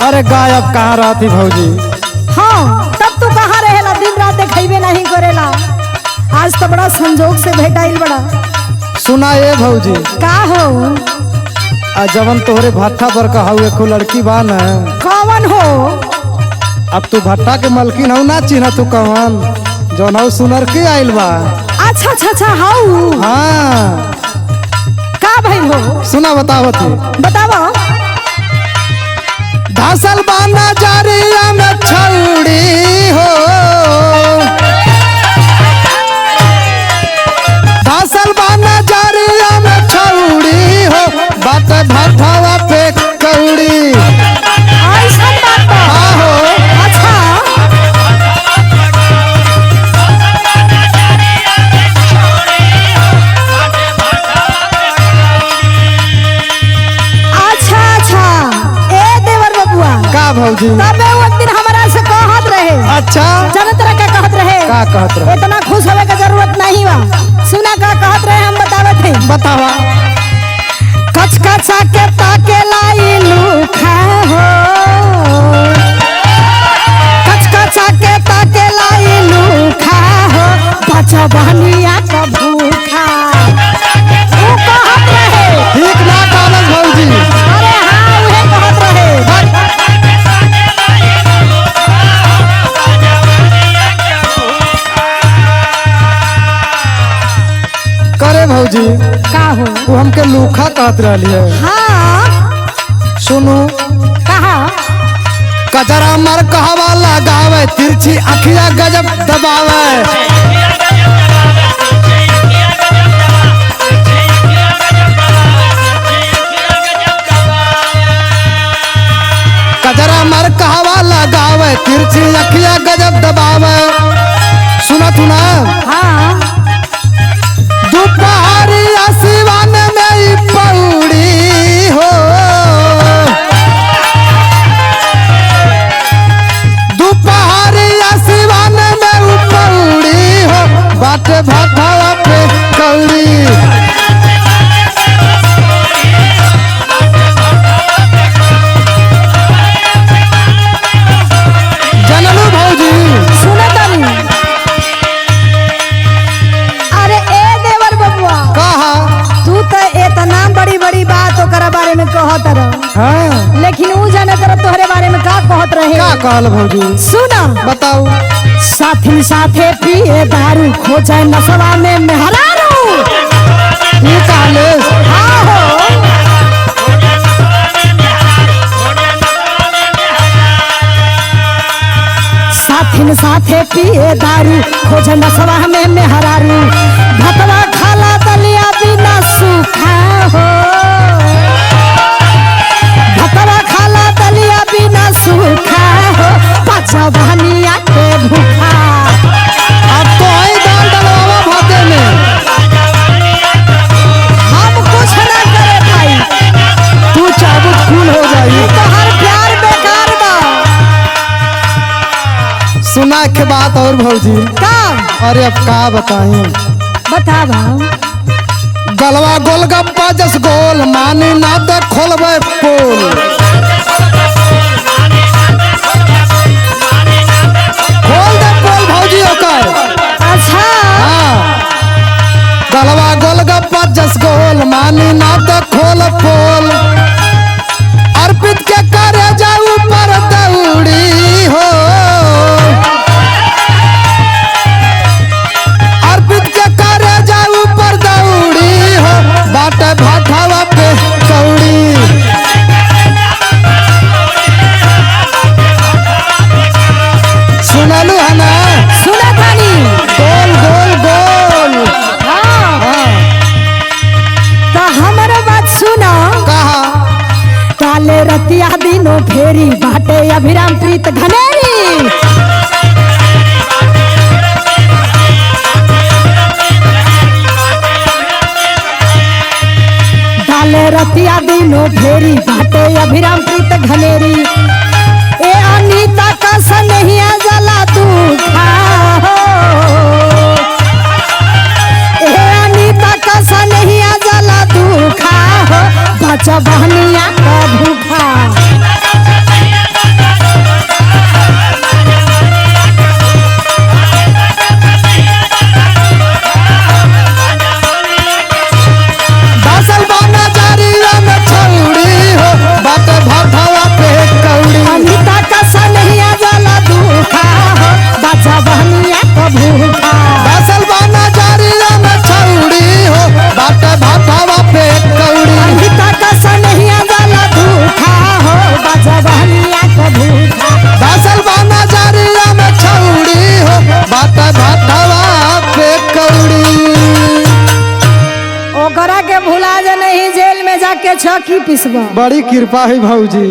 अरे गायब कहाँ रहती भौजी? हाँ तब तू कहाँ रहेला, दिन रात देखेबे नहीं करेला। आज तो बड़ा संजोग से भेटाइल बड़ा। सुना ये भौजी, का हो? जवन तोहरे भट्ठा पर कहू एको लड़की बा न, कौन हो? अब तू भट्ठा के मलकिन हूँ ना, चिन्ह तू कौन जौन हूँ सुनर के आइल बा। अच्छा अच्छा अच्छा हाउ। हाँ का भइल हो? सुना बतावत ही। बतावा। धसल बाना जारिया में छौड़ी हो, धसल बाना जारिया में छौड़ी हो, बात भट्ठावा पे कौड़ी। ऐसा बात बा? हाँ हो। अच्छा अच्छा अच्छा। ए देवर बबुआ का भौजी? तबे वो दिन हमारा से कहत रहे। अच्छा जानत रहे का कहत रहे? का कहत रहे? इतना खुश होवे के जरूरत नहीं बा। सुना का कहत रहे, हम बतावत हई। बतावा। कच कचा के ताके लाई लूखा हो, कच कचा के ताके लाई लूखा हो, बचा बहनिया का भूखा। वो कहत रहे। ठीक ना कहलस भौजी? अरे हाँ उहे कहत रहे। करे भौजी, का हो? तू हमके लूखा कहत रहली है। हाँ सुनू, कहा। कजरा मर कहवा लगावे, तिरछी अखिया गजब दबावे। कजरा मर कहवा लगावे, तिरछी अखिया गजब दबावे। सुना तू ना? हाँ दोपहरिया सिवान में ही पौड़ी हो, दोपहरिया सिवान में ही पौड़ी हो, बाटे भट्ठावा पे कौड़ी। जनलू भौजी? सुने तनी। अरे ए देवर बबुआ, कहा? तू तो इतना बड़ी बड़ी बात ओकरा बारे में कहत रह, हाँ लेकिन ऊ जाने तर तोहरे बारे में का कहत रहे। क्या कहल भौजी? सुना। बताओ। साथी साथे पिए दारू, खोजे नशवा में मेहरारू। ये कहले? हाँ हो। साथिन साथे पिए दारू, खोजे नशवा में मेहरारू, भतवा खाला दलिया बिना सूखा हो, भतवा खाला दलिया बिना सूखा हो, पाचा बहनिया के भूखा। अब तो आई दाल डलवावा भाते में। हम कुछ ना करे भाई, तू चाबुक फूल हो जाई। तो हर प्यार बेकार बा। सुना के बात और भौजी? का? अरे अब का बताई? बतावा। गलवा गोलगप्पा जस गोल, मानी ना तो खोलबे पोल। खोल दे पोल भौजी ओकर। अच्छा हाँ गलवा गोलगप्पा जस गोल, मानी ना तो खोल पोल। अर्पित के करे जाऊ पर दौड़ी हो, अर्पित के करे जाऊ पर दौड़ी हो, बाटे भट्ठावा पे कौड़ी। सुनलू है ना? सुना थानी। गोल गोल गोल। हाँ हाँ तो हमारा बात सुना। कहा? काले रतिया दिनों फेरी, बाटे अभिराम प्रीत घनेरी। डाले रतिया दिनों फेरी, बाटे अभिराम प्रीत घनेरी। ए अनीता का सनहिया जला तू खा हो, ए अनीता का सनहिया जला तू खा हो, बचा बहनिया का भूखा। जाके छकी पिसबा। बड़ी कृपा है भाऊजी।